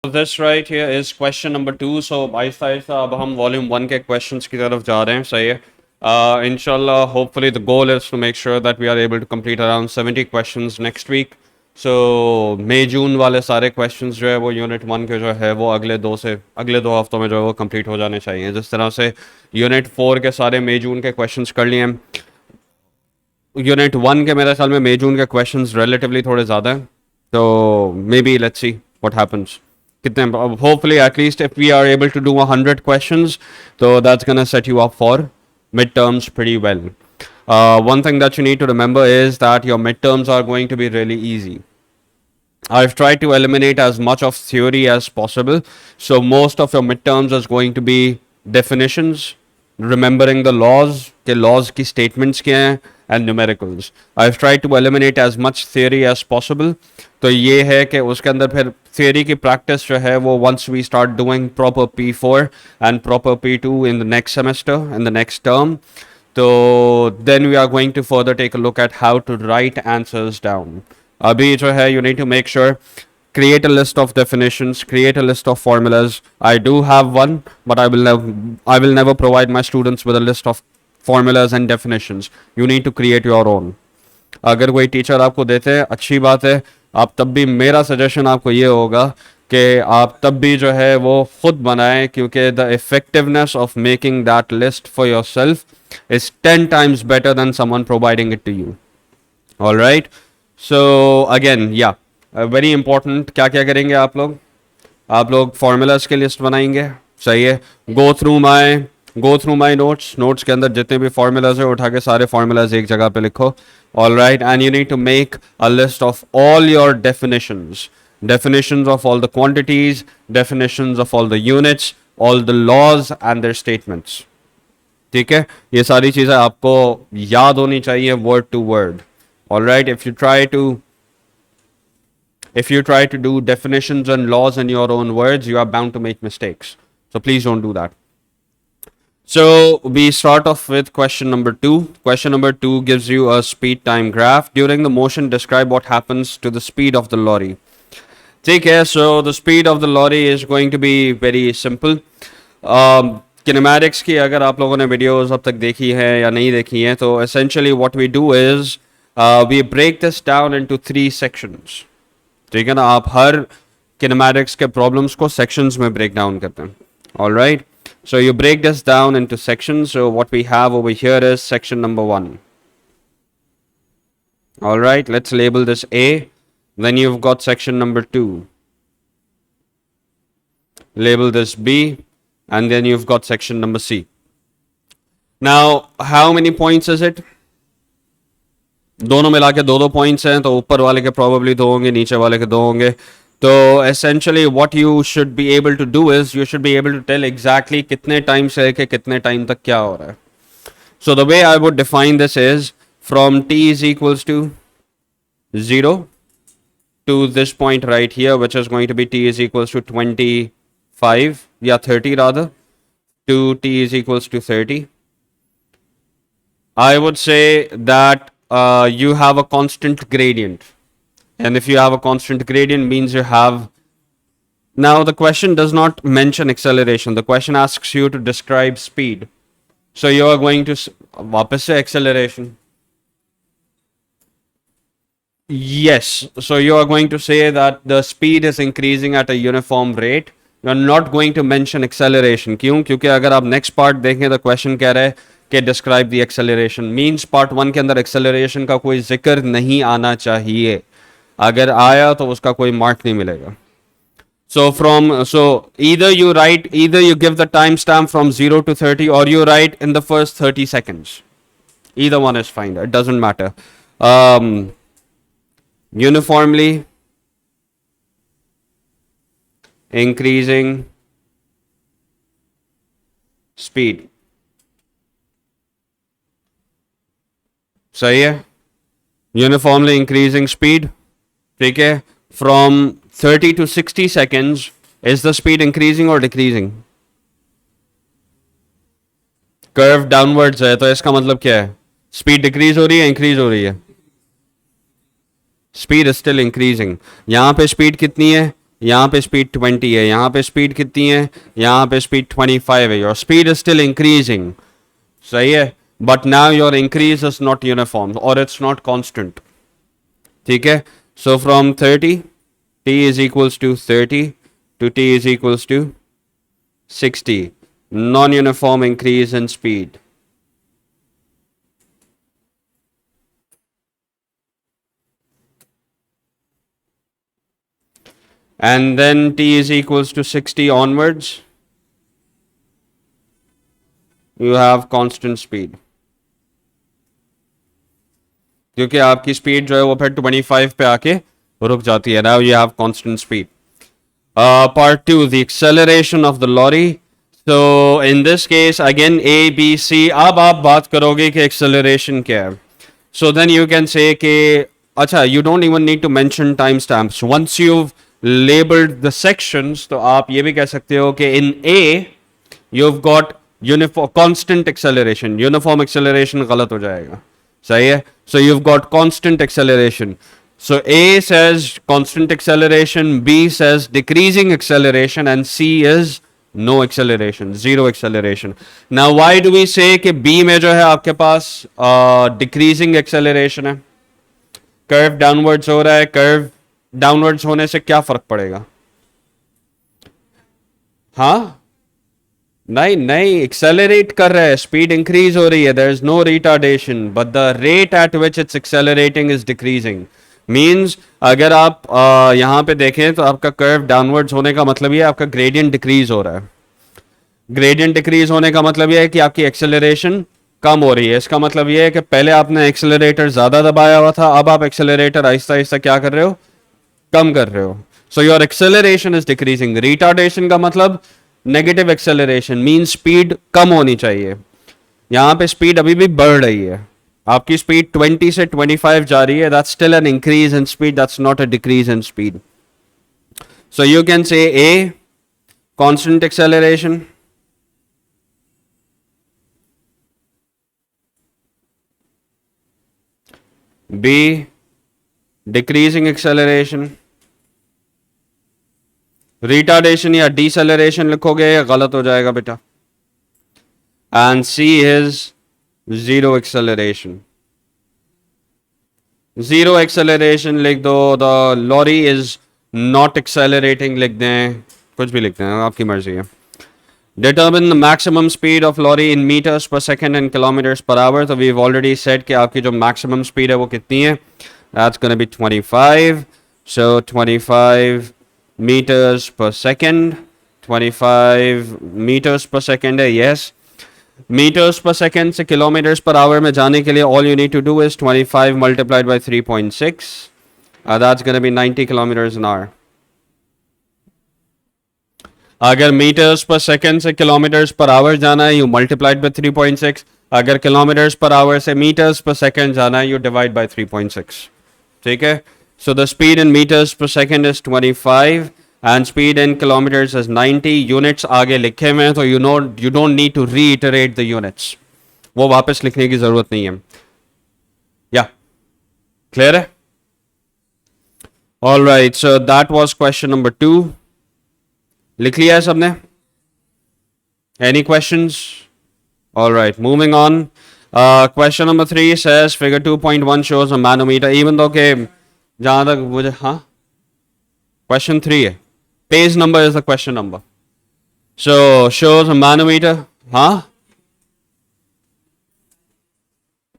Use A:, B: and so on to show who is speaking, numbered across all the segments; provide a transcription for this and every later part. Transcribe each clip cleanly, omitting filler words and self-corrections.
A: This right here is question number 2. So Aahista Aahista अब हम volume 1 के questions की तरफ जा रहे हैं. सही है. Inshallah, hopefully the goal is to make sure that we are able to complete around 70 questions next week. So मई जून वाले सारे questions जो है वो यूनिट 1 के जो है वो अगले दो हफ्तों में जो है वो complete हो जाने चाहिए. जिस तरह से यूनिट 4 के सारे मई जून के questions कर लिए हैं. यूनिट 1 के मेरे ख्याल में मई जून के questions relatively थोड़े ज़्यादा हैं. तो maybe let's see what happens. Hopefully at least if we are able to do 100 questions, so that's gonna set you up for midterms pretty well. One thing that you need to remember is that your midterms are going to be really easy. I've tried to eliminate as much of theory as possible, so most of your midterms is going to be definitions, remembering the laws, के laws की statements क्या हैं, and numericals. I've tried to eliminate as much theory as possible. तो ये है कि उसके अंदर फिर theory की practice जो है वो once we start doing proper P4 and proper P2 in the next semester, in the next term, so then we are going to further take a look at how to write answers down. Abhi jo hai, you need to make sure, create a list of definitions, create a list of formulas. I do have one, but I will never provide my students with a list of formulas and definitions. You need to create your own. अगर कोई teacher आपको देते हैं अच्छी बात है, आप तब भी, मेरा सजेशन आपको ये होगा कि आप तब भी जो है वो खुद बनाएं, क्योंकि the effectiveness of making that list for your self is 10 times better than someone providing it to you. All right. So again, yeah, very important. क्या क्या करेंगे आप लोग formulas की लिस्ट बनाएंगे. सही है. go through my notes के अंदर जितने भी formulas है उठा के सारे formulas एक जगह पे लिखो. All right. And you need to make a list of all your definitions of all the quantities, definitions of all the units, all the laws and their statements. ठीक है. ये सारी चीजें आपको याद होनी चाहिए word to word. All right. If you try to do definitions and laws in your own words, you are bound to make mistakes. So please don't do that. So we start off with question number 2. Question number 2 gives you a speed time graph. During the motion, describe what happens to the speed of the lorry. Take care. So the speed of the lorry is going to be very simple. Kinematics की अगर आप लोगों ने videos अब तक देखी है या नहीं देखी है, तो essentially what we do is we break this down into 3 sections. ठीक है ना. आप हर kinematics के problems को sections में break down करते हैं. All right. So you break this down into sections. So what we have over here is section number 1. All right. Let's label this A. Then you've got section number 2. Label this B. And then you've got section number C. Now, how many points is it? दोनों मिला के 2 points हैं, तो ऊपर वाले के probably 2 होंगे, नीचे वाले के 2 होंगे. तो essentially what you should be able to do is you should be able to tell exactly कितने time से लेके कितने time तक क्या हो रहा है. So the way I would define this is from t is equals to 0 to this point right here, which is going to be t is equals to 25, yeah 30 rather, to t is equals to 30. I would say that you have a constant gradient. And if you have a constant gradient, means you have... Now the question does not mention acceleration. The question asks you to describe speed. So you are going to... वापस से acceleration. Yes. So you are going to say that the speed is increasing at a uniform rate. You are not going to mention acceleration. क्यों? क्योंकि अगर आप next part देखें, the question कह रहा है कि describe the acceleration. Means part 1 के अंदर acceleration का कोई जिक्र नहीं आना चाहिए. अगर आया तो उसका कोई मार्क नहीं मिलेगा. So either you give the timestamp from 0 to 30, or you write in the first 30 seconds. Either one is fine. It doesn't matter. Uniformly increasing speed. सही है. Uniformly increasing speed. ठीक है. From 30 to 60 seconds, is the speed increasing or decreasing? Curve downwards है, तो इसका मतलब क्या है? Speed decrease हो रही है, increase हो रही है? Speed is still increasing. यहाँ पे speed कितनी है? यहाँ पे स्पीड 20 है, यहाँ पे स्पीड कितनी है, यहाँ पे स्पीड 25 है. Your speed is still increasing, सही है, but now your increase is not uniform और इट्स नॉट कांस्टेंट. ठीक है, so from 30 t is equals to 30 to t is equals to 60, non-uniform increase in speed. And then t is equals to 60 onwards, you have constant speed. क्योंकि आपकी speed जो है वो फिर 25 पे आके रुक जाती है. Now you have constant speed. Part 2, the acceleration of the lorry. So in this case again A B C. अब आप बात करोगे कि acceleration क्या है. So then you can say कि अच्छा, you don't even need to mention timestamps. Once you've labeled the sections, तो आप ये भी कह सकते हो कि in A you've got uniform constant acceleration. Uniform acceleration गलत हो जाएगा, सही है. So you've got constant acceleration. So A says constant acceleration, B says decreasing acceleration, and C is no acceleration, zero acceleration. Now why do we say कि B में जो है आपके पास decreasing acceleration है, curve downwards हो रहा है, curve downwards होने से क्या फर्क पड़ेगा? हाँ, नहीं नहीं, एक्सेलरेट कर रहा है, स्पीड इंक्रीज हो रही है, there is no retardation, but the rate at which it's accelerating is decreasing. Means अगर आप यहाँ पे देखें तो आपका कर्व डाउनवर्ड्स होने का मतलब ये आपका ग्रेडियंट डिक्रीज हो रहा है. ग्रेडियंट डिक्रीज होने का मतलब ये है कि आपकी एक्सेलरेशन कम हो रही है. इसका मतलब ये है कि पहले आपने एक्सेलरेटर ज्यादा दबाया हुआ था, अब आप एक्सेलरेटर आहिस्ता आहिस्ता क्या कर रहे हो, कम कर रहे हो. So your acceleration is decreasing. Retardation का मतलब नेगेटिव एक्सेलरेशन, मीन स्पीड कम होनी चाहिए. यहां पे स्पीड अभी भी बढ़ रही है, आपकी स्पीड 20 से 25 जा रही है, that's still an increase in speed, that's not a decrease in speed. So you can say A constant acceleration, B decreasing acceleration, retardation या डिसेलरेशन लिखोगे गलत हो जाएगा बेटा, and C is zero acceleration. Zero acceleration लिख दो, the lorry is not accelerating लिख दें, कुछ भी लिख दें, आपकी मर्जी है. Determine the maximum speed of lorry in metres per second and kilometres per hour. तो वी हैव ऑलरेडी सेड कि आपकी जो मैक्सिमम स्पीड है वो कितनी है, that's gonna be 25. So 25 meters per second, 25 meters per second है, yes. meters per second से kilometers per hour में जाने के लिए all you need to do is 25 multiplied by 3.6. That's going to be 90 kilometers an hour. अगर meters per second से kilometers per hour जाना है, you multiplied by 3.6. अगर kilometers per hour से meters per second जाना है, you divide by 3.6. ठीक है. So the speed in meters per second is 25 and speed in kilometers is 90. Units आगे लिखे हुए हैं, तो you don't need to reiterate the units. वो वापस लिखने की जरूरत नहीं है. Yeah, clear है? All right, so that was question number 2. लिख लिया है सबने? Any questions? All right, moving on. Question number 3 says figure 2.1 shows a manometer. Even though के जहां तक मुझे, हाँ, क्वेश्चन 3 है, page number is the question number. So shows a manometer. हाँ,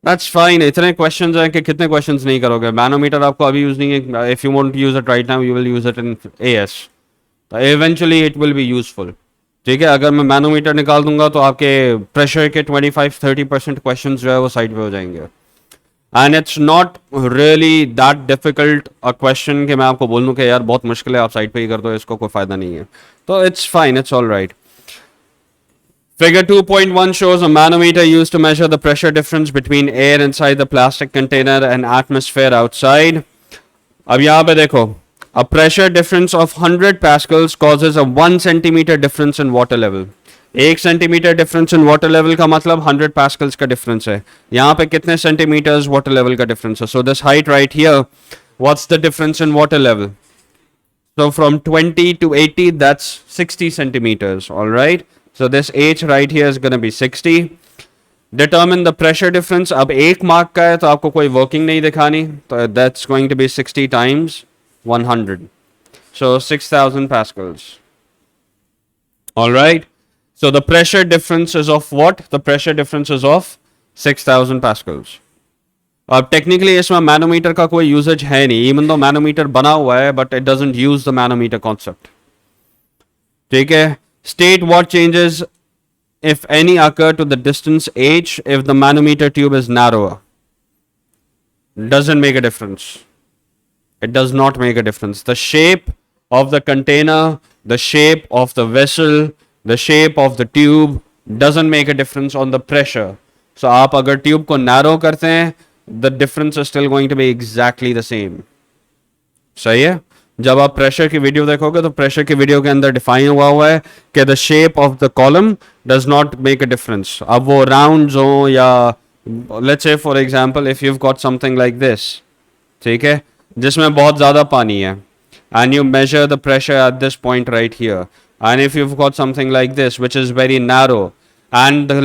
A: दैट्स फाइन. इतने क्वेश्चंस हैं कि कितने क्वेश्चंस नहीं करोगे. मैनोमीटर आपको अभी यूज नहीं है. If you want to use it right now you will use it in AS. Eventually it will be useful. ठीक है, अगर मैं मैनोमीटर निकाल दूंगा तो आपके प्रेशर के 25-30% क्वेश्चंस जो है वो साइड पे हो जाएंगे. And it's not really that difficult a question कि मैं आपको बोल दूं कि यार बहुत मुश्किल है, आप साइड पे ही कर दो, इसको कोई फायदा नहीं है. तो it's fine, it's all right. Figure 2.1 shows a manometer used to measure the pressure difference between air inside the plastic container and atmosphere outside. अब यहाँ पे देखो, a pressure difference of 100 pascals causes a 1 centimeter difference in water level. 1 centimetre difference in water level का मतलब 100 Pascal's का difference है. यहाँ पे कितने सेंटीमीटर्स वाटर लेवल का डिफरेंस है? So this height right here, what's the difference in water level? So from 20 to 80, that's 60 centimeters. All right. So this H right here is going to be 60. Determine the pressure difference. अब एक mark का है तो आपको कोई working नहीं दिखानी, तो that's going to be 60 times 100. So 6,000 pascals. All right. So the pressure difference is of what? The pressure difference is of 6,000 pascals. अब टेक्निकली इसमें मैनोमीटर का कोई यूजेज है नहीं, इवन दो मैनोमीटर बना हुआ है, but it doesn't use the manometer concept. ठीक है. State what changes if any occur to the distance h if the manometer tube is narrower. Doesn't make a difference. It does not make a difference. The shape of the container, the shape of the vessel, the shape of the tube doesn't make a difference on the pressure. So आप अगर tube को narrow करते हैं, the difference is still going to be exactly the same. सही है. जब आप pressure की वीडियो देखोगे तो प्रेशर की वीडियो के अंदर डिफाइन हुआ है कि the shape of the column does not make a difference. अब वो राउंड हो या let's say for example if you got something like this, ठीक है, जिसमें बहुत ज़्यादा पानी है, and you measure the pressure at this point right here, and if you got something like this which is very narrow and the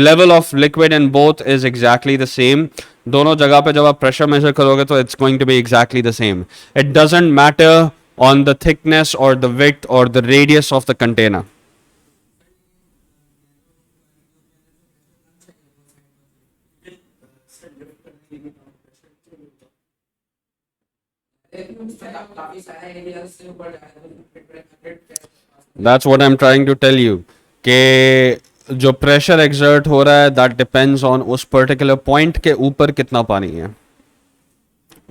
A: level of liquid in both is exactly the same. दोनों जगह पे जब आप pressure measure करोगे तो it's going to be exactly the same. It doesn't matter on the thickness or the width or the radius of the container. That's what I'm trying to tell you. कि जो pressure exert हो रहा है that depends on उस particular point के ऊपर कितना पानी है.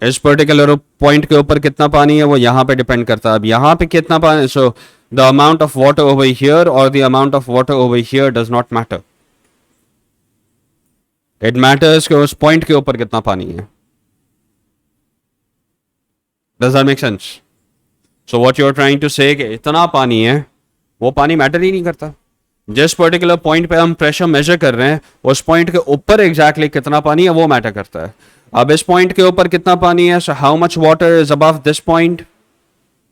A: इस पर्टिकुलर पॉइंट के ऊपर कितना पानी है वो यहाँ पे डिपेंड करता है. अब यहाँ पे कितना पानी, so the amount of water over here और the amount of water over here does not matter. It matters कि उस पॉइंट के ऊपर कितना पानी है. Does that make sense? So what you are trying to say कि इतना पानी है, वो पानी मैटर ही नहीं करता. जिस पर्टिकुलर पॉइंट पे हम प्रेशर मेजर कर रहे हैं उस पॉइंट के ऊपर एग्जैक्टली कितना पानी है वो मैटर करता है. अब इस पॉइंट के ऊपर कितना पानी है, so how much water is above this point,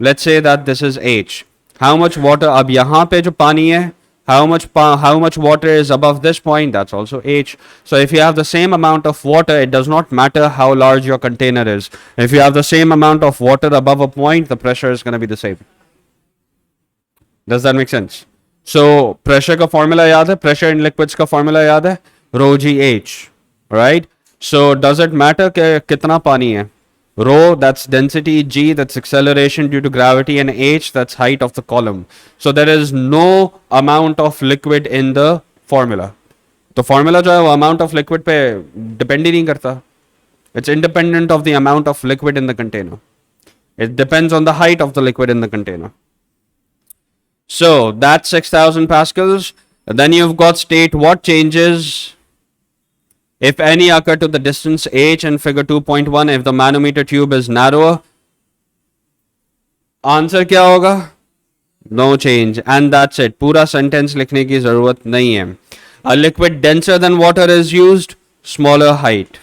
A: let's say that this is H. How much water, अब यहाँ पे जो पानी है, how much water is above this point, that's also h. So if you have the same amount of water, it does not matter how large your container is. If you have the same amount of water above a point, the pressure is going to be the same. Does that make sense? So pressure का formula याद है, pressure in liquids का formula याद है, rho g h, right? So does it matter कि कितना पानी है? Rho, that's density, g, that's acceleration due to gravity, and h, that's height of the column. So there is no amount of liquid in the formula. तो formula जो है वो amount of liquid पे depend ही नहीं करता. It's independent of the amount of liquid in the container. It depends on the height of the liquid in the container. So that's 6,000 pascals. And then you've got state what changes if any occur to the distance h in figure 2.1 if the manometer tube is narrower. Answer क्या होगा? No change. And that's it. पूरा sentence लिखने की जरूरत नहीं है. A liquid denser than water is used, smaller height.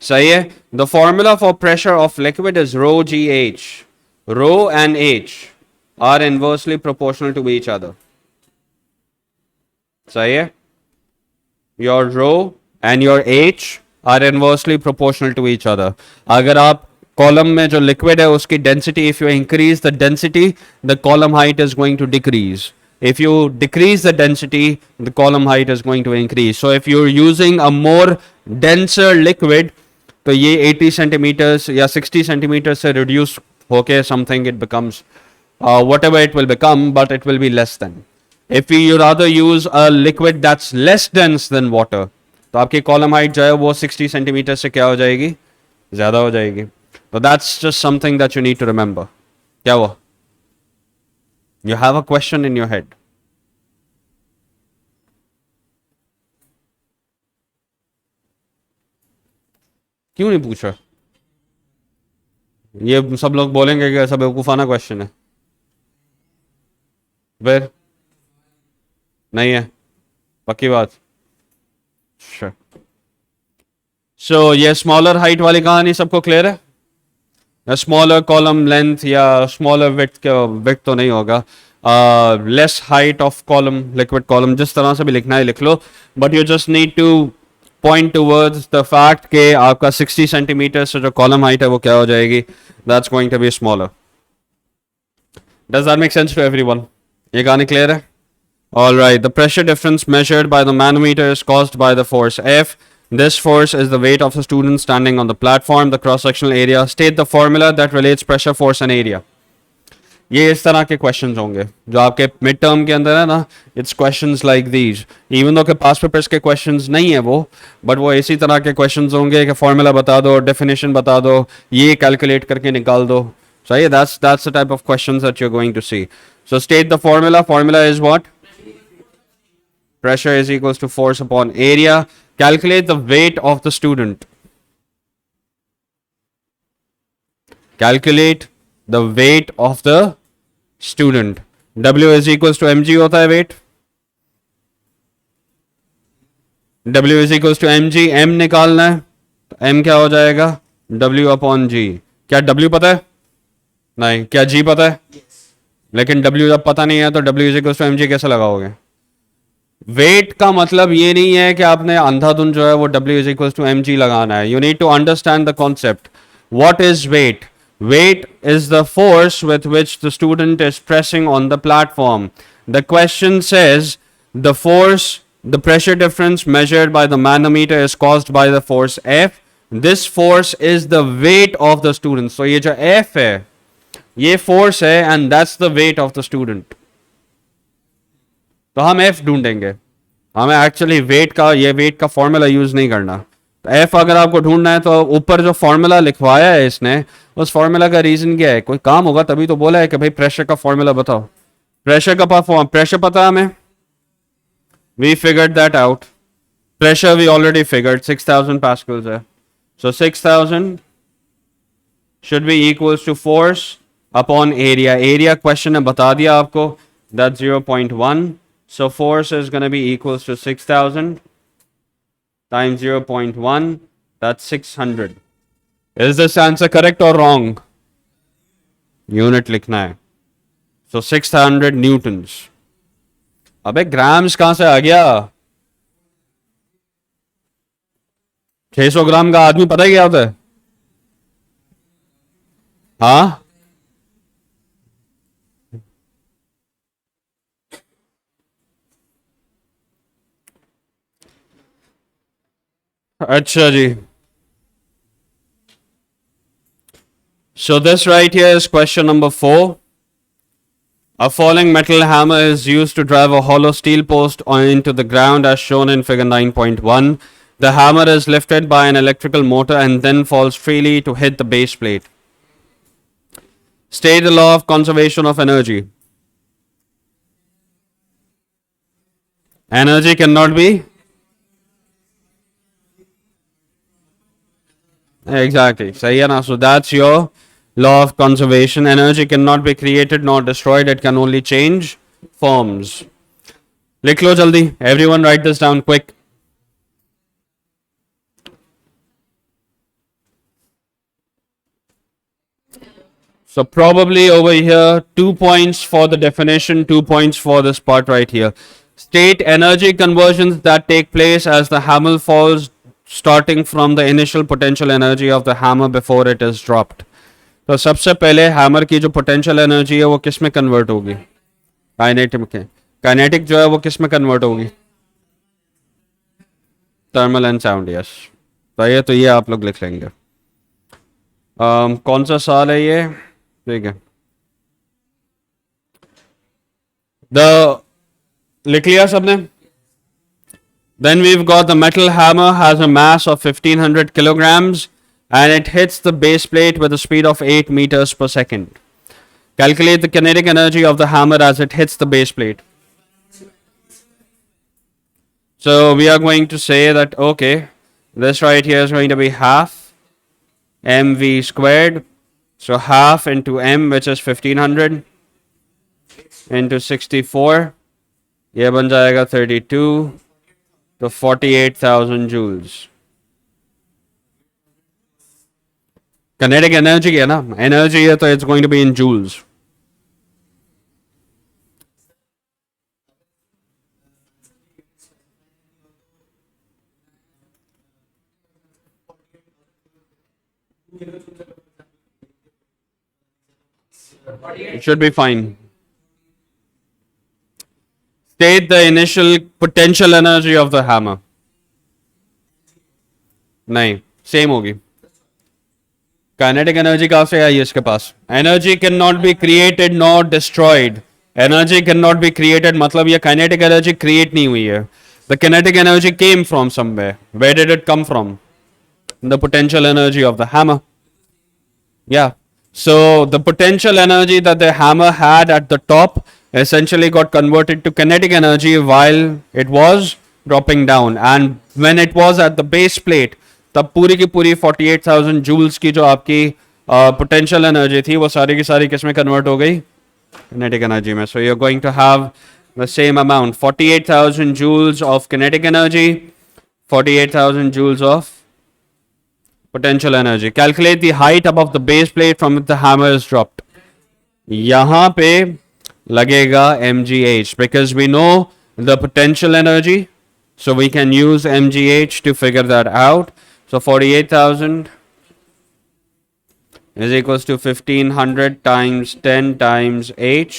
A: सही है. The formula for pressure of liquid is rho gh. Rho and h are inversely proportional to each other. सही है. Your rho and your h are inversely proportional to each other. अगर आप column में जो liquid है उसकी density, if you increase the density, the column height is going to decrease. If you decrease the density, the column height is going to increase. So if you're using a more denser liquid, तो ये 80 centimetres या 60 centimetre से reduce होके something it becomes whatever it will become, but it will be less than. If you rather use a liquid that's less dense than water, तो आपकी column height जो है वो 60 सेंटीमीटर से क्या हो जाएगी, ज्यादा हो जाएगी. तो that's just something that you need to remember. क्या हुआ? You have a question in your head. क्यों नहीं पूछा? ये सब लोग बोलेंगे कि ऐसा बेवकूफाना क्वेश्चन है. फिर नहीं है, पक्की बात. Sure. सो ये स्मॉलर हाइट वाली कहानी सबको क्लियर है? स्मॉलर कॉलम लेंथ या स्मॉलर विड्थ तो नहीं होगा, less height of column, liquid column, जिस तरह से भी लिखना है लिख लो, but you just need to point towards the fact के आपका 60 सेंटीमीटर से जो कॉलम हाइट है वो क्या हो जाएगी, that's going to be smaller. Does that make sense to everyone? ये कहानी क्लियर है? All right, the pressure difference measured by the manometer is caused by the force F. This force is the weight of the student standing on the platform. The cross-sectional area. State the formula that relates pressure, force and area. ये इस तरह के questions होंगे जो आपके mid term के अंदर है ना. It's questions like these, even though के पास पेपर्स के क्वेश्चंस नहीं है वो, बट वो इसी तरह के क्वेश्चंस होंगे कि फॉर्मूला बता दो, डेफिनेशन बता दो, ये कैलकुलेट करके निकाल दो. सही, that's the type of questions that you are going to see. So state the formula. Formula is what? Pressure is equals to force upon area. Calculate the weight of the student. Calculate the weight of the student. W is equals to mg होता है weight. W is equals to mg. M निकालना है तो M क्या हो जाएगा? W upon G. क्या W पता है? नहीं. क्या G पता है? लेकिन W जब पता नहीं है तो W is equals to mg कैसे लगाओगे? वेट का मतलब ये नहीं है कि आपने अंधाधुन जो है वो W is equal to mg लगाना है. You need to understand the concept. What is weight? Weight is the force with which the student is pressing on the platform. The question says the force, the pressure difference measured by the manometer is caused by the force F. This force is the weight of the student. So ये जो F है ये force है and that's the weight of the student. तो हम F ढूंढेंगे. हमें actually wait का, ये वेट का फॉर्मूला यूज नहीं करना. तो F अगर आपको ढूंढना है तो ऊपर जो फॉर्मूला लिखवाया है इसने, उस फॉर्मूला का रीजन क्या है? कोई काम होगा तभी तो बोला है कि भाई प्रेशर का फॉर्मूला बताओ. प्रेशर पता है हमें, we figured that out. Pressure we already figured 6000 pascals है. So 6000 should be equals to force upon area. Area question ने बता दिया आपको, दैट 0.1. So force is going to be equals to 6000 times 0.1. That's 600. Is this answer correct or wrong? Unit लिखना है. So 600 newtons. अबे grams कहां से आ गया? 600 ग्राम का आदमी पता है क्या होता है? हाँ, अच्छा जी. So this right here is question number 4. A falling metal hammer is used to drive a hollow steel post into the ground as shown in figure 9.1. The hammer is lifted by an electrical motor and then falls freely to hit the base plate. State the law of conservation of energy. Energy cannot be. Exactly. सही है ना? So that's your law of conservation. Energy cannot be created nor destroyed. It can only change forms. लिख लो जल्दी. Everyone write this down quick. So probably over here, 2 points for the definition, 2 points for this part right here. State energy conversions that take place as the hammer falls, starting from the initial potential energy of the hammer before it is dropped. तो सबसे पहले hammer की जो potential energy है वो किस में convert होगी? काइनेटिक में. काइनेटिक जो है वो किस में कन्वर्ट होगी? Thermal and sound. यस. तो ये आप लोग लिख लेंगे. कौन सा साल है ये? ठीक है. लिख लिया सबने? Then we've got the metal hammer has a mass of 1500 kilograms and it hits the base plate with a speed of 8 meters per second. Calculate the kinetic energy of the hammer as it hits the base plate. So we are going to say that, okay, this right here is going to be half mv squared. So half into m, which is 1500, into 64. ये बन जाएगा 32. तो 48,000 joules. Kinetic energy है ना, energy है तो it's going to be in joules. It should be fine. State the initial potential energy of the hammer. नहीं, same होगी. काइनेटिक एनर्जी कहां से आई है इसके पास? Energy can not be created not destroyed. Energy can not be created मतलब ये काइनेटिक एनर्जी क्रिएट नहीं हुई है. The kinetic energy came from somewhere. Where did it come from? The potential energy of the hammer. Yeah. So the potential energy that the hammer had at the top essentially got converted to kinetic energy while it was dropping down. And when it was at the base plate, तब पूरी की पूरी 48,000 joules की जो आपकी potential energy थी वो सारी की सारी किस में कन्वर्ट हो गई? किनेटिक एनर्जी में. So you are going to have the same amount 48,000 joules of kinetic energy, 48,000 joules of potential energy. Calculate the height above the base plate from which the hammer is dropped. यहाँ पे लगेगा mgh because we know the potential energy, so we can use mgh to figure that out. So 48,000 is equals to 1500 times 10 times h.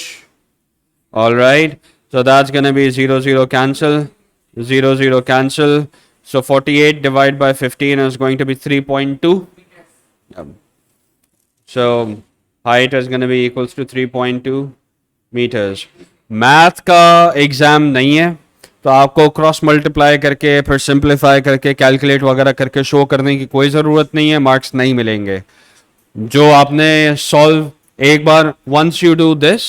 A: All right. So that's going to be 0, 0 cancel. 0, 0 cancel. So 48 divided by 15 is going to be 3.2. So height is going to be equals to 3.2 meters. Math का exam नहीं है तो आपको cross multiply करके फिर simplify करके calculate वगैरह करके शो करने की कोई ज़रूरत नहीं है. मार्क्स नहीं मिलेंगे. जो आपने सॉल्व एक बार वंस यू डू दिस,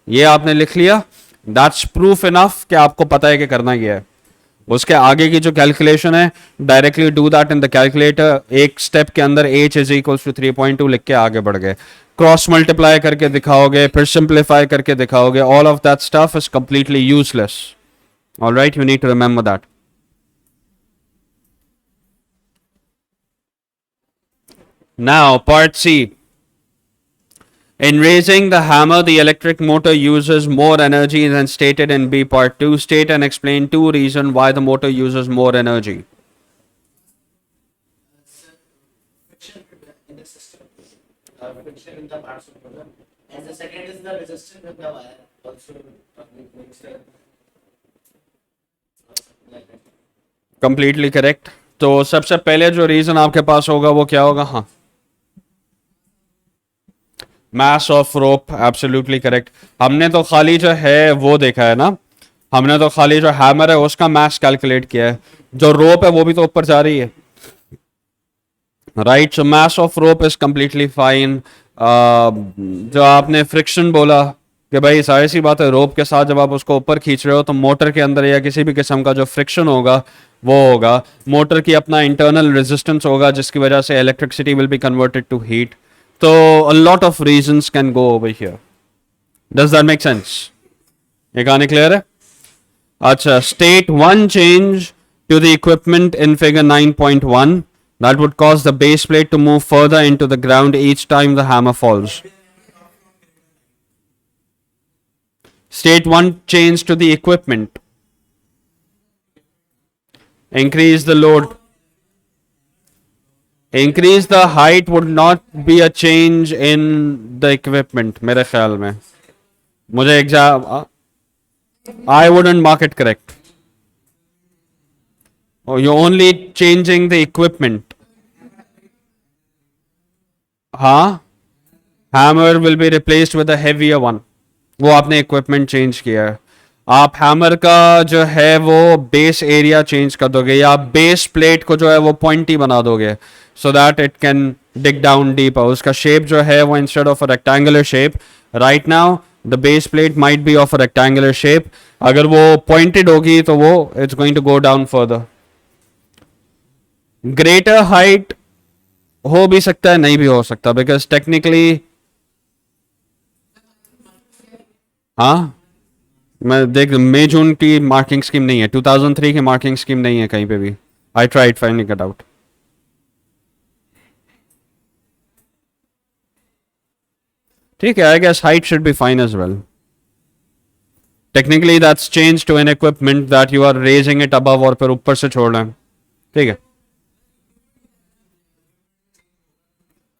A: ये आपने लिख लिया, दैट्स प्रूफ इनफ कि आपको पता है कि करना क्या है. उसके आगे की जो कैलकुलेशन है directly do that in the calculator. एक स्टेप के अंदर h इज इक्वल्स टू 3.2 लिख के आगे बढ़ गए. क्रॉस मल्टीप्लाई करके दिखाओगे, फिर सिंप्लीफाई करके दिखाओगे. All of that stuff is completely useless. Alright, you need to remember that. Now part C. In raising the hammer, the electric motor uses more energy than stated in B part 2. State and explain two reasons why the motor uses more energy.
B: Friction in the system, friction in the parts of the motor. And the second is the resistance of the wire. Also, makes the like that.
A: Completely correct. तो सबसे पहले जो reason आपके पास होगा वो क्या होगा? हाँ, mass of rope. Absolutely correct. हमने तो खाली जो है वो देखा है ना, हमने तो खाली जो हैमर है उसका मास कैलकुलेट किया है. जो रोप है वो भी तो ऊपर जा रही है. Right. So mass of rope is completely fine. जो आपने फ्रिक्शन बोला कि भाई सारी सी बात है, रोप के साथ जब आप उसको ऊपर खींच रहे हो तो मोटर के अंदर या किसी भी किस्म का जो फ्रिक्शन होगा वो होगा. मोटर की अपना इंटरनल रेजिस्टेंस होगा जिसकी वजह से electricity will be converted to heat. So a lot of reasons can go over here. Does that make sense? ये कहानी clear है? अच्छा, state one change to the equipment in figure 9.1 that would cause the base plate to move further into the ground each time the hammer falls. State one change to the equipment. Increase the load. Increase the height would not be a change in the equipment. मेरे ख्याल में मुझे exam I wouldn't mark it correct. Oh, you're only changing the equipment. हाँ, hammer will be replaced with a heavier one. वो आपने equipment change किया है. आप हैमर का जो है वो बेस एरिया चेंज कर दोगे या बेस प्लेट को जो है वो पॉइंटी बना दोगे so that it can dig down deeper. उसका शेप जो है वो instead of a rectangular shape, right now the base plate might be of a rectangular shape. अगर वो पॉइंटेड होगी तो वो it's going to go down further. Greater height हो भी सकता है, नहीं भी हो सकता, बिकॉज टेक्निकली हाँ, मैं देख मई जून की मार्किंग स्कीम नहीं है, 2003 की मार्किंग स्कीम नहीं है कहीं पे भी. I tried finding it out. ठीक है, I guess height should be fine as well. Technically that's changed to an equipment that you are raising it above और फिर ऊपर से छोड़ रहे हैं. ठीक है,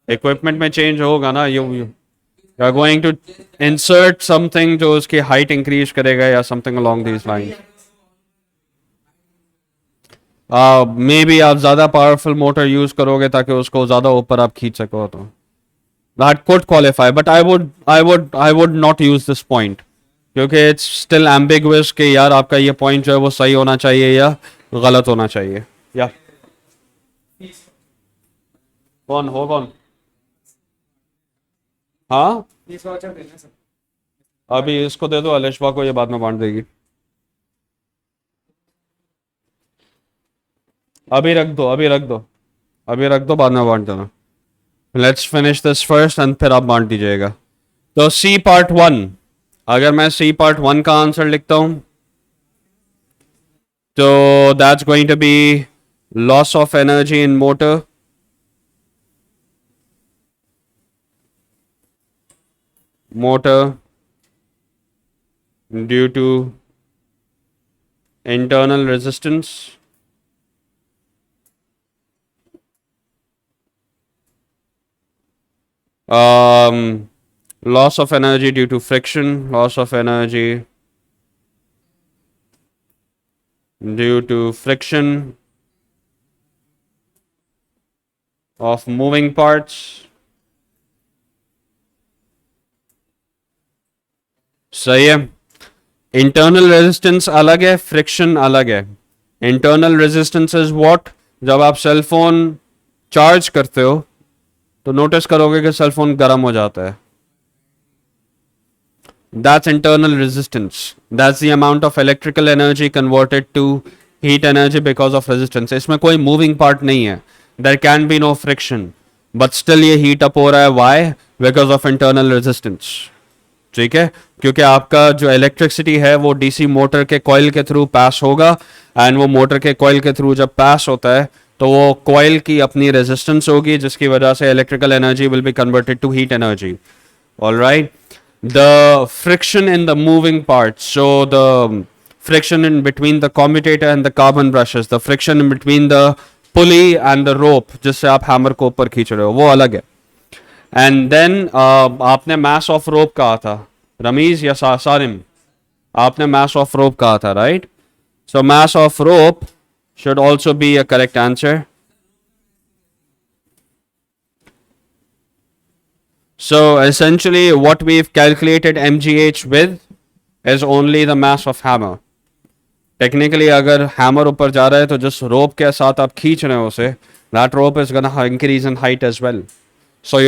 A: इक्विपमेंट में चेंज होगा ना. You are going to insert something जो उसकी हाइट इंक्रीज करेगा या something along these lines. Maybe आप ज्यादा पावरफुल मोटर यूज करोगे ताकि उसको ज्यादा ऊपर आप खींच सको. तो that could qualify, but I would not use this point क्योंकि इट्स स्टिल एम्बिगुअस कि यार आपका ये पॉइंट जो है वो सही होना चाहिए या गलत होना चाहिए. या कौन हो कौन? हाँ, अभी इसको दे दो, अलिशबा को, ये बाद में बांट देगी. अभी रख दो, अभी रख दो, अभी रख दो, बाद में बांट देना. Let's finish this first and फिर आप बांट दीजिएगा. तो सी पार्ट 1, अगर मैं सी पार्ट 1 का आंसर लिखता हूं तो that's going to be loss of energy in motor. Motor due to internal resistance, loss of energy due to friction, loss of energy due to friction of moving parts. सही है. Internal resistance अलग है, friction अलग है. Internal resistance is what? जब आप cell phone charge करते हो तो नोटिस करोगे कि सेल फोन गर्म हो जाता है. That's internal resistance. That's the amount of electrical energy converted to heat energy because of resistance. इसमें कोई मूविंग पार्ट नहीं है. There can be no friction but still ये हीट अप हो रहा है. Why? Because of internal resistance. ठीक है, क्योंकि आपका जो इलेक्ट्रिसिटी है वो डीसी मोटर के कॉइल के थ्रू पास होगा एंड वो मोटर के कॉइल के थ्रू जब पास होता है तो वो कॉइल की अपनी रेजिस्टेंस होगी जिसकी वजह से electrical energy will be converted to heat energy. Alright, the friction in the moving parts, so the friction in between the commutator and the carbon brushes, the friction in between the pulley and the rope जिससे आप hammer को ऊपर खींच रहे हो, वो अलग है. एंड देन आपने मास ऑफ रोप कहा था रमीज या सारिम? आपने मास ऑफ रोप कहा था, right? So mass of rope should also be a correct answer. So essentially what we've calculated mgh with is only the mass of hammer. Technically अगर hammer ऊपर जा रहा है तो जिस rope के साथ आप खींच रहे हो उसे, that rope is gonna increase in height as well. So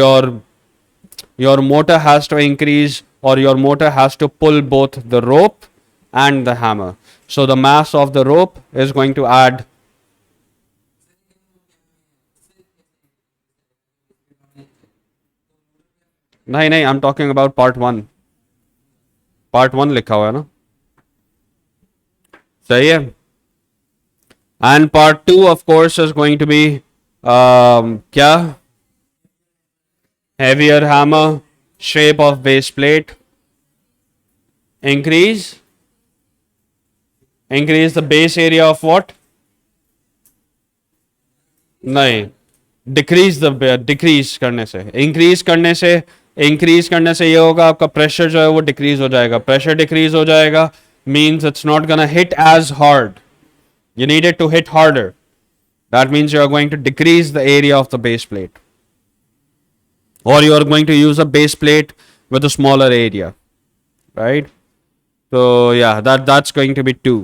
A: your motor has to increase, or your motor has to pull both the rope and the hammer. So the mass of the rope is going to add. नहीं, I'm talking about part 1. Part 1 लिखा हुआ है ना, सही है. And part 2 of course is going to be क्या? Heavier hammer, shape of base plate, increase the base area of what? नहीं, decrease करने से, increase करने से ये होगा आपका pressure जो है वो decrease हो जाएगा. Pressure decrease हो जाएगा means it's not gonna hit as hard. You need it to hit harder. That means you are going to decrease the area of the base plate, or you are going to use a base plate with a smaller area, right? So yeah, that's going to be 2.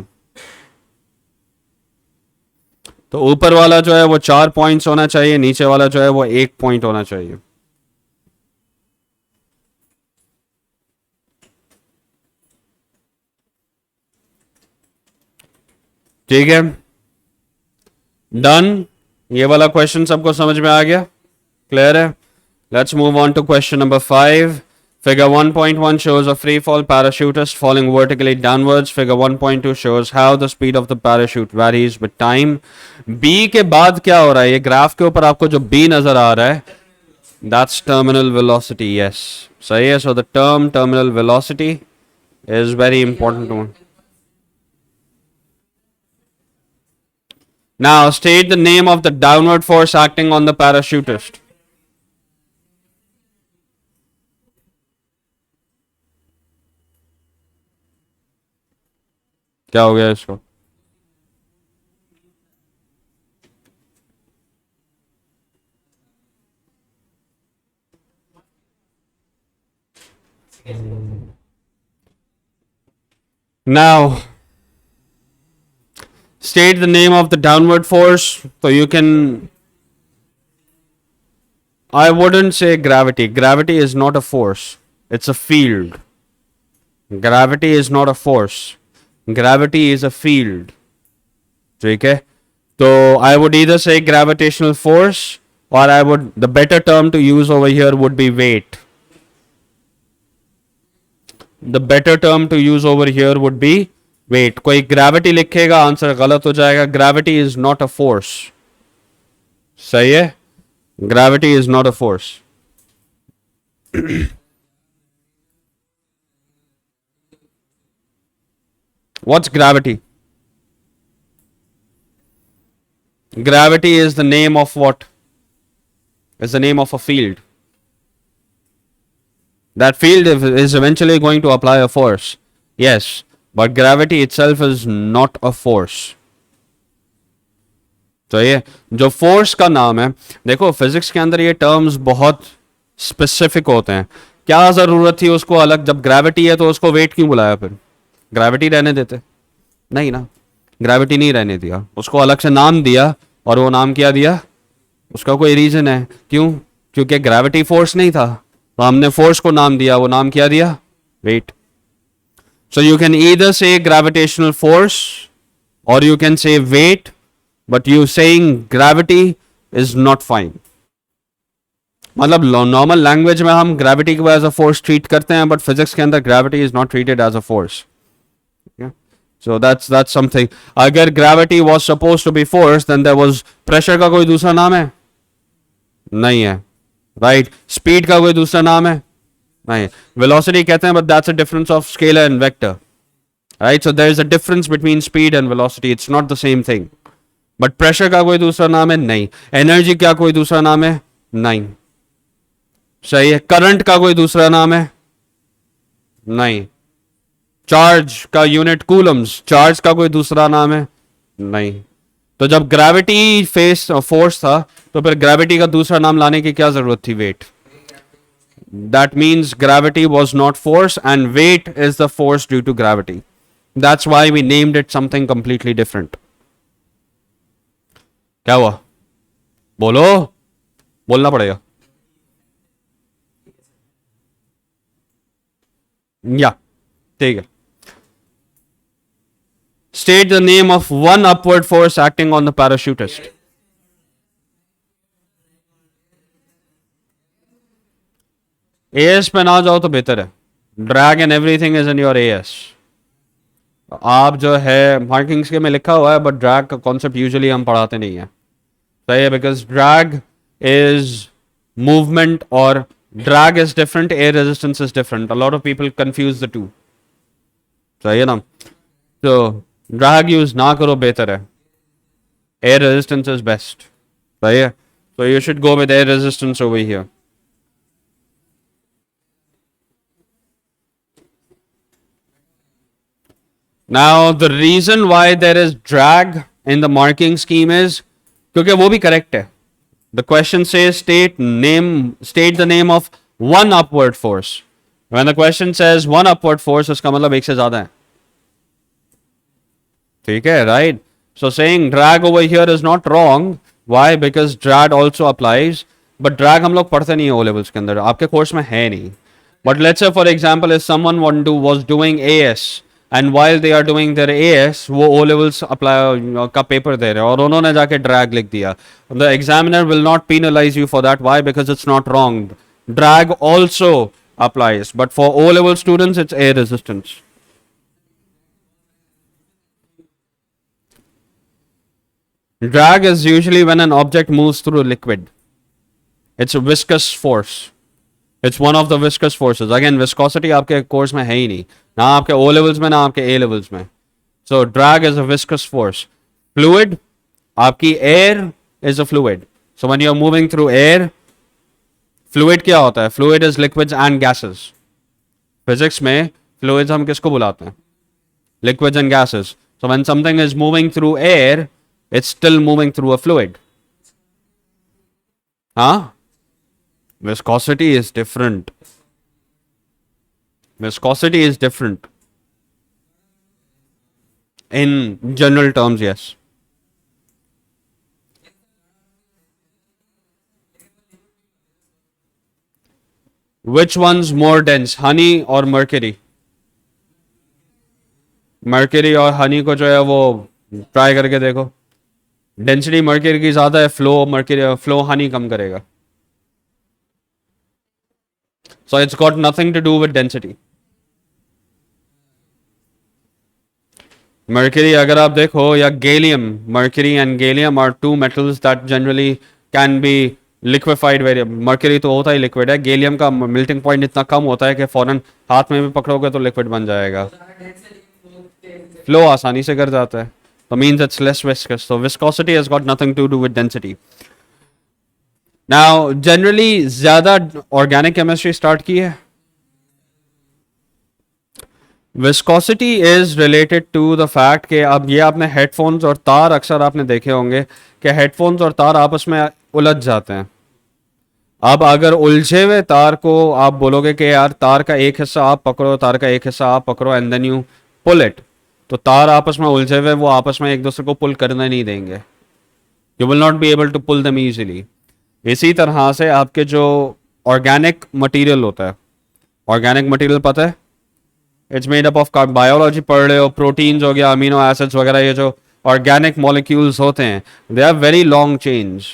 A: तो ऊपर वाला जो है वो 4 points होना चाहिए, नीचे वाला जो है वो 1 पॉइंट होना चाहिए. ठीक है, डन. ये वाला क्वेश्चन सबको समझ में आ गया? क्लियर है? Let's move on to question number 5. Figure 1.1 shows a free fall parachutist falling vertically downwards. Figure 1.2 shows how the speed of the parachute varies with time. B के बाद क्या हो रहा है? ये ग्राफ के ऊपर आपको जो B नजर आ रहा है That's terminal velocity, yes. So yeah, so the term terminal velocity is very important one. Now state the name of the downward force acting on the parachutist. क्या हो गया इसको? Now state the name of the downward force. So you can. I wouldn't say gravity. Gravity is not a force. It's a field. Gravity is not a force. Gravity is a field. ठीक है? So I would either say gravitational force, or I would, the better term to use over here would be weight. The better term to use over here would be weight. कोई gravity लिखेगा answer गलत हो जाएगा. Gravity is not a force. सही है? Gravity is not a force. What's gravity? Gravity is the name of what? Is the name of a field. That field is eventually going to apply a force. Yes, but gravity itself is not a force. तो ये जो force का नाम है, देखो physics के अंदर ये टर्म्स बहुत स्पेसिफिक होते हैं. क्या जरूरत थी उसको अलग, जब ग्रेविटी है तो उसको वेट क्यों बुलाया? फिर ग्रेविटी रहने देते नहीं ना. ग्रेविटी नहीं रहने दिया, उसको अलग से नाम दिया. और वो नाम क्या दिया? उसका कोई रीजन है. क्यों? क्योंकि ग्रेविटी फोर्स नहीं था, तो हमने फोर्स को नाम दिया. वो नाम क्या दिया? Weight. So you can either say gravitational force और you can say weight, but you saying gravity is not fine. मतलब नॉर्मल लैंग्वेज में हम ग्रेविटी को एज अ फोर्स ट्रीट करते हैं, बट फिजिक्स के अंदर gravity is not treated as a force. So that's something. अगर gravity was supposed to be force, then there was pressure का कोई दूसरा नाम है? नहीं है. Right? Speed का कोई दूसरा नाम है? नहीं. Velocity कहते हैं, but that's a difference of scalar and vector. Right? So there is a difference between speed and velocity. It's not the same thing. But pressure का कोई दूसरा नाम है? नहीं. Energy का कोई दूसरा नाम है? नहीं. सही है. Current का कोई दूसरा नाम है? नहीं. चार्ज का यूनिट कूलम्स, चार्ज का कोई दूसरा नाम है? नहीं. तो जब ग्रेविटी फोर्स था, तो फिर ग्रेविटी का दूसरा नाम लाने की क्या जरूरत थी? Weight. That means gravity was not force and weight is the force due to gravity. That's why we named it something completely different. क्या हुआ? बोलो, बोलना पड़ेगा. या ठीक है. State the name of one upward force acting on the parachutist. AS पे ना जाओ तो बेहतर है. Drag and everything is in your AS. आप जो है मार्किंग्स के में लिखा हुआ है, बट ड्रैग का कॉन्सेप्ट यूजुअली हम पढ़ाते नहीं है. सही है, बिकॉज ड्रैग इज मूवमेंट और drag is different, air resistance is different. A lot of people confuse the two. सही है ना? तो ड्रैग यूज ना करो, बेहतर है. Air resistance is best. सही है, so you should go with air resistance over here. Now the reason why there is drag in the marking scheme is क्योंकि वो भी correct है. The question says state the name of one upward force. When the question says one upward force, उसका मतलब एक से ज्यादा है. ठीक है, right? So saying drag over here is not wrong. Why? Because drag also applies. But drag हम लोग पढ़ते नहीं है O levels के अंदर, आपके कोर्स में है नहीं. But let's say for example if someone was doing AS and while they are doing their AS वो O levels apply का पेपर दे रहे हैं और उन्होंने जाके drag लिख दिया. The examiner will not penalize you for that. Why? Because it's not wrong. Drag also applies. But for O level students it's air resistance. Drag is usually when an object moves through liquid. It's a viscous force. It's one of the viscous forces. Again, viscosity आपके course में है ही नहीं, ना आपके O levels में, ना आपके A levels में. So drag is a viscous force. Fluid, आपकी air is a fluid. So when you're moving through air, fluid क्या होता है? Fluid is liquids and gases. Physics में fluids हम किसको बुलाते हैं? Liquids and gases. So when something is moving through air, it's still moving through a fluid. Huh? Viscosity is different. Viscosity is different. In general terms, yes. Which one's more dense, honey or mercury? Mercury और honey को जो है वो try करके देखो. Density mercury की ज्यादा है, फ्लो हनी कम करेगा. So it's got nothing to do with density. Mercury अगर आप देखो, या gallium, mercury and gallium are two metals that generally can be liquefied very. Mercury तो होता ही लिक्विड है, गैलियम का मेल्टिंग पॉइंट इतना कम होता है कि फौरन हाथ में भी पकड़ोगे तो लिक्विड बन जाएगा. फ्लो आसानी से कर जाता है. So means it's less viscous. So viscosity has got nothing to do with density. Now generally ज्यादा organic chemistry start की है. Viscosity is related to the fact कि अब ये आपने हेडफोन्स और तार अक्सर आपने देखे होंगे कि हेडफोन्स और तार आपस में उलझ जाते हैं. अब अगर उलझे हुए तार को आप बोलोगे कि यार तार का एक हिस्सा आप पकड़ो, तार का एक हिस्सा आप पकड़ो and then you pull it, तो तार आपस में उलझे हुए वो आपस में एक दूसरे को पुल करने नहीं देंगे. You will not be able to pull them easily. इसी तरह से आपके जो ऑर्गेनिक मटेरियल होता है, ऑर्गेनिक मटेरियल पता है, it's made up of biology पढ़ रहे हो, प्रोटीन्स हो गया, अमीनो एसिड्स वगैरह, ये जो ऑर्गेनिक मॉलिक्यूल्स होते हैं they are very long chains.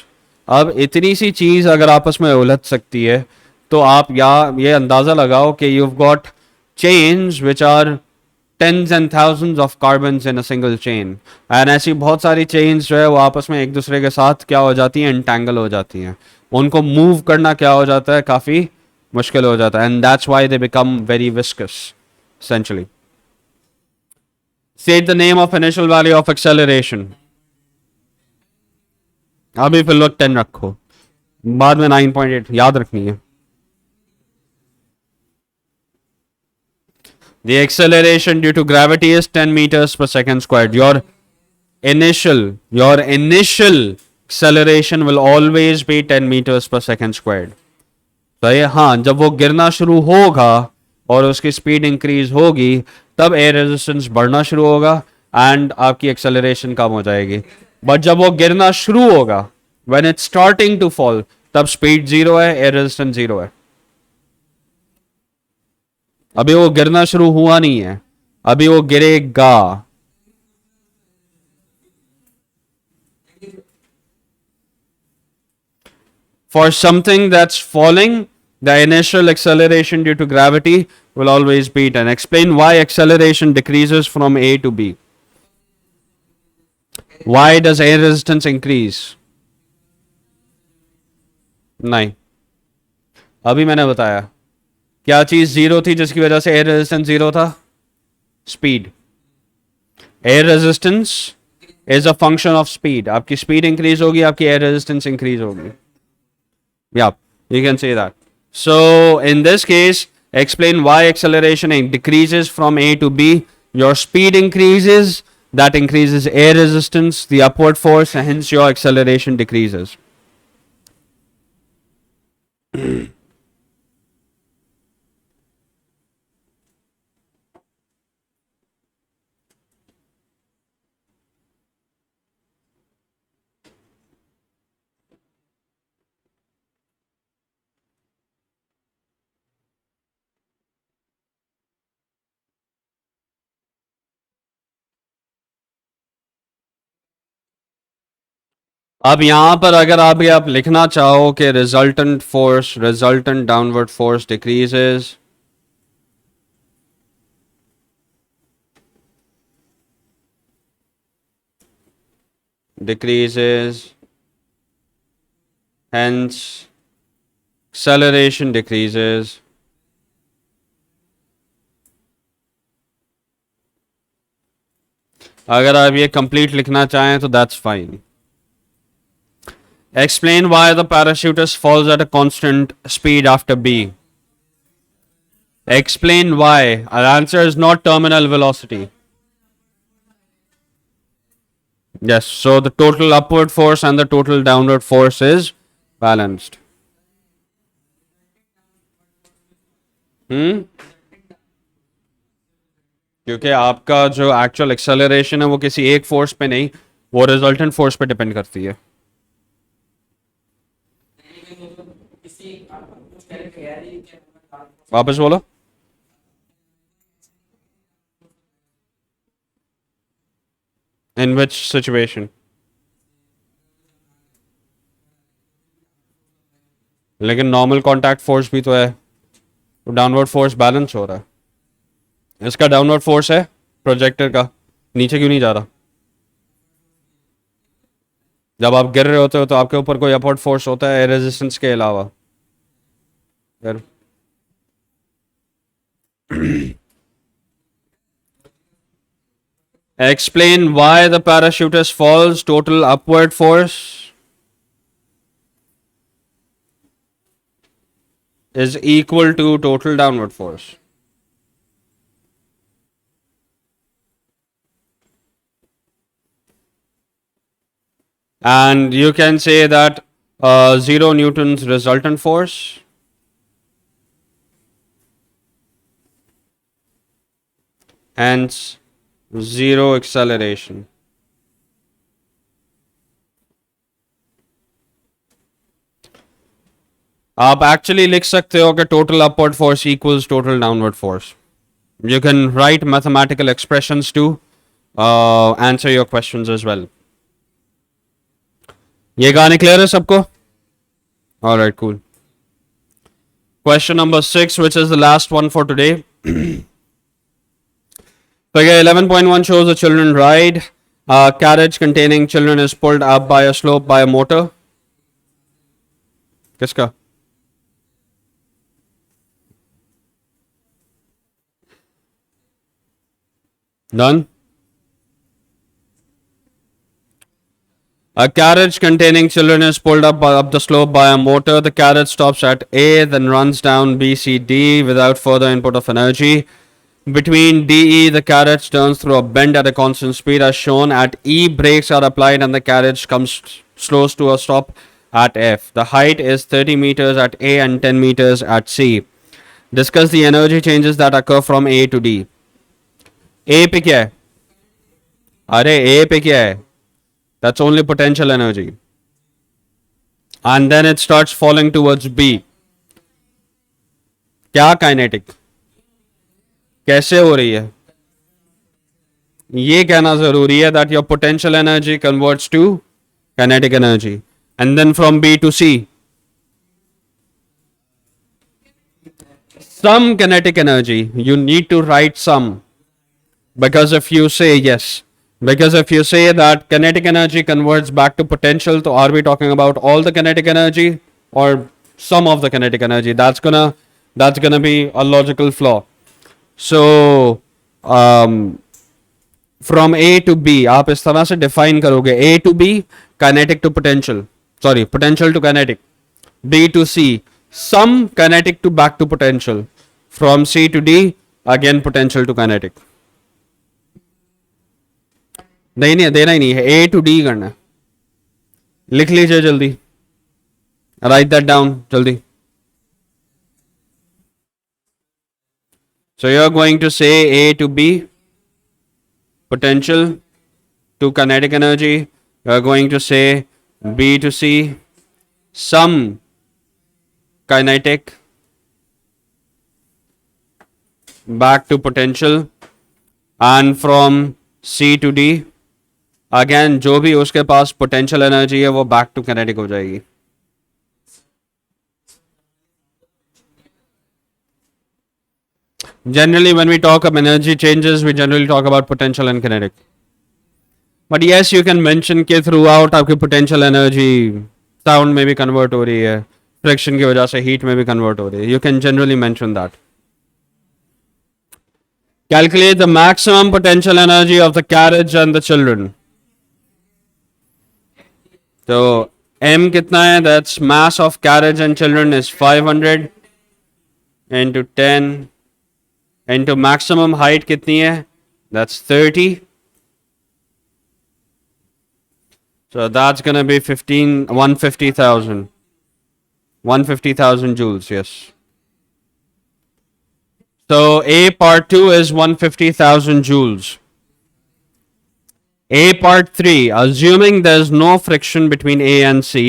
A: अब इतनी सी चीज़ अगर आपस में उलझ सकती है तो आप या ये अंदाज़ा लगाओ कि you've got chains which are tens and thousands of carbons in a single chain. And ऐसी बहुत सारी चेन्स जो है वो आपस में एक दूसरे के साथ क्या हो जाती हैं, एंटेंगल हो जाती हैं. उनको मूव करना क्या हो जाता है, काफ़ी मुश्किल हो जाता है. And that's why they become very viscous essentially. State the name of initial value of acceleration. अभी फिर लोग 10 रखो, बाद में 9.8 याद रखनी है. The acceleration due to gravity is 10 meters per second squared. Your initial acceleration will always be 10 meters per second squared. तो ये हाँ, जब वो गिरना शुरू होगा और उसकी स्पीड इंक्रीज होगी तब एयर रेजिस्टेंस बढ़ना शुरू होगा एंड आपकी एक्सेलरेशन कम हो जाएगी. बट जब वो गिरना शुरू होगा, when it's starting to fall, तब स्पीड जीरो है, एयर रेजिस्टेंस जीरो है. अभी वो गिरना शुरू हुआ नहीं है, अभी वो गिरेगा. For something that's falling, the initial acceleration due to gravity will always be 10. Explain why acceleration decreases from A to B. Why does air resistance increase? नहीं, अभी मैंने बताया क्या चीज जीरो थी जिसकी वजह से एयर रेजिस्टेंस जीरो था? Speed. Air resistance is a function of speed. आपकी स्पीड इंक्रीज होगी, आपकी एयर रेजिस्टेंस इंक्रीज होगी. Yeah, you can say that. So in this case, explain why acceleration decreases from A to B. Your speed increases, that increases air resistance, the upward force, and hence your acceleration decreases. अब यहां पर अगर आप लिखना चाहो कि resultant downward force decreases, hence acceleration decreases. अगर आप ये complete लिखना चाहें तो that's fine. Explain why the parachutist falls at a constant speed after B. Explain why. Our answer is not terminal velocity. Yes, so the total upward force and the total downward force is balanced. क्योंकि आपका जो actual acceleration है वो किसी एक force पे नहीं, वो रिजल्टेंट फोर्स पे डिपेंड करती है. वापस बोलो. In which situation? लेकिन नॉर्मल कॉन्टैक्ट फोर्स भी तो है, तो डाउनवर्ड फोर्स बैलेंस हो रहा है. इसका डाउनवर्ड फोर्स है प्रोजेक्टर का, नीचे क्यों नहीं जा रहा? जब आप गिर रहे होते हो तो आपके ऊपर कोई अपवर्ड फोर्स होता है रेजिस्टेंस के अलावा. फिर explain why the parachutist falls. Total upward force is equal to total downward force. And you can say that 0 newtons resultant force hence 0 acceleration. आप एक्चुअली लिख सकते हो कि total upward force equals total downward force. You can write mathematical expressions to answer your questions as well. ये कहानी clear है सबको? Alright, cool. Question number 6, which is the last one for today. Figure 11.1 shows the children ride. A carriage containing children is pulled up by a slope by a motor. किसका? Done? A carriage containing children is pulled up the slope by a motor. The carriage stops at A, then runs down B, C, D without further input of energy. Between D, E, the carriage turns through a bend at a constant speed as shown. At E, brakes are applied and the carriage slows to a stop at F. The height is 30 meters at A and 10 meters at C. Discuss the energy changes that occur from A to D. A पे क्या है? अरे A पे क्या है? That's only potential energy. And then it starts falling towards B. क्या kinetic? कैसे हो रही है? ये कहना जरूरी है that your potential energy converts to kinetic energy. And then from B to C, some kinetic energy. You need to write some. Because if you say that kinetic energy converts back to potential, so are we talking about all the kinetic energy or some of the kinetic energy? That's gonna be a logical flaw. So from A to B, आप इस तरह से define करोगे. A to B, kinetic to potential. Sorry, potential to kinetic. B to C, some kinetic to back to potential. From C to D, again potential to kinetic. नहीं देना ही नहीं है. A to D करना है. लिख लीजिए जल्दी. Write that down जल्दी. So you're going to say A to B, potential to kinetic energy. You're going to say B to C, some kinetic back to potential, and from C to D, again जो भी उसके पास potential energy है वो back to kinetic हो जाएगी. Generally, when we talk of energy changes, we generally talk about potential and kinetic. But yes, you can mention कि throughout आपकी potential energy sound में भी convert हो रही है, फ्रिक्शन की वजह से हीट में भी कन्वर्ट हो रही है. You can generally mention that. Calculate the maximum potential energy of the carriage and the children. So m कितना है? That's mass of carriage and children is 500 into 10 into maximum height कितनी है? That's 30. So that's gonna be 150,000. 150,000 joules, yes. So A part 2 is 150,000 joules. A part 3, assuming there's no friction between A and C,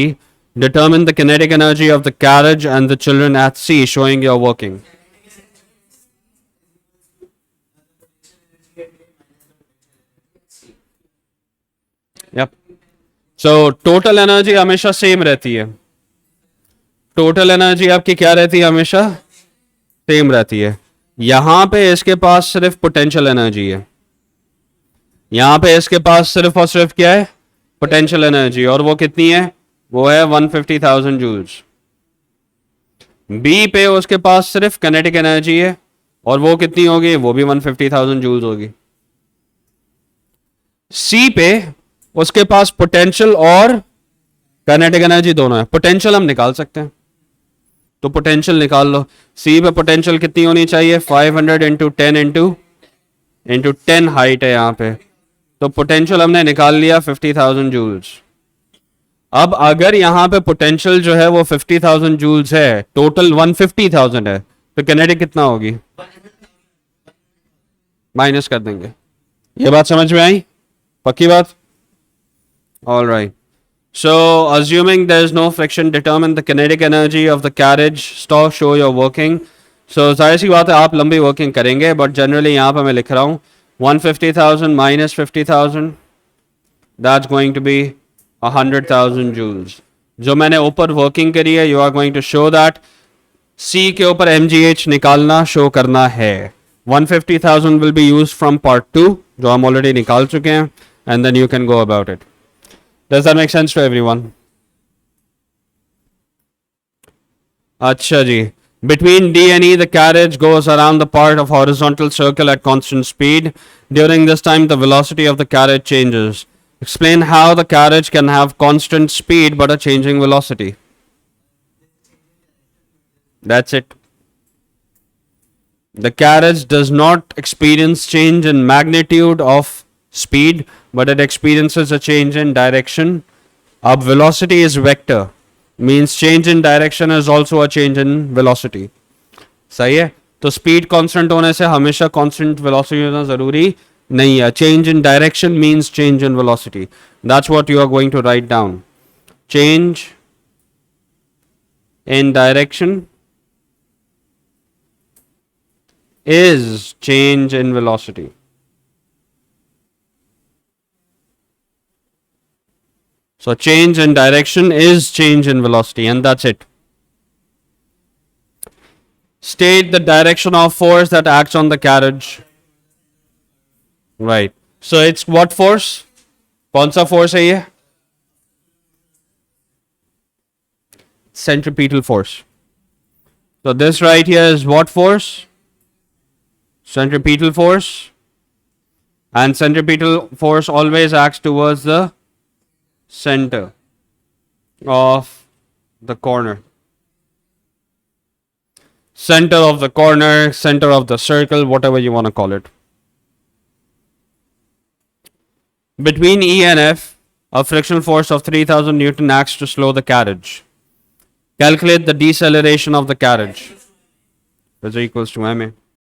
A: determine the kinetic energy of the carriage and the children at C, showing your working. Yep. So total energy हमेशा same रहती है. Total energy आपकी क्या रहती है? हमेशा same रहती है. यहां पे इसके पास सिर्फ पोटेंशियल एनर्जी है. यहां पे इसके पास सिर्फ और सिर्फ क्या है? Potential energy. और वो कितनी है? वो है 150,000 जूल्स. बी पे उसके पास सिर्फ काइनेटिक एनर्जी है और वो कितनी होगी? वो भी 150,000 जूल्स होगी. सी पे उसके पास पोटेंशियल और काइनेटिक एनर्जी दोनों है. पोटेंशियल हम निकाल सकते हैं तो पोटेंशियल निकाल लो. सी पे पोटेंशियल कितनी होनी चाहिए? 500 इंटू 10 इंटू 10 हाइट है यहाँ पे. तो पोटेंशियल हमने निकाल लिया 50,000 जूल्स. अब अगर यहाँ पे पोटेंशियल जो है वो 50,000 जूल्स है, टोटल 150,000 है, तो किनेटिक कितना होगी? माइनस कर देंगे. ये बात समझ में आई? पक्की बात? All right. So, assuming there is no friction, determine the kinetic energy of the carriage. Stop, show your working. So, जाहिर सी बात है आप लंबी वर्किंग करेंगे, बट जनरली यहाँ पर मैं लिख रहा हूँ 150,000 minus 50,000. That's going to be 100,000 joules. जो मैंने ऊपर वर्किंग करी है, you are going to show that. C के ऊपर mgh निकालना शो करना है. 150,000 will be used from part 2, जो हम ऑलरेडी निकाल चुके हैं, and then you can go about it. Does that make sense to everyone? अच्छा जी. Between D and E, the carriage goes around the part of horizontal circle at constant speed. During this time, the velocity of the carriage changes. Explain how the carriage can have constant speed but a changing velocity. That's it. The carriage does not experience change in magnitude of speed, but it experiences a change in direction. Ab velocity is vector, means change in direction is also a change in velocity. सही है? तो speed constant होने से हमेशा constant velocity होना जरूरी नहीं है. Change in direction means change in velocity. That's what you are going to write down. Change in direction is change in velocity. So change in direction is change in velocity, and that's it. State the direction of force that acts on the carriage. Right. So it's what force? कौन सा force है ये? Centripetal force. So this right here is what force? Centripetal force. And centripetal force always acts towards the center of the corner. Center of the corner, center of the circle, whatever you want to call it. Between E and F, a frictional force of 3,000 Newton acts to slow the carriage. Calculate the deceleration of the carriage. Is equals to MA.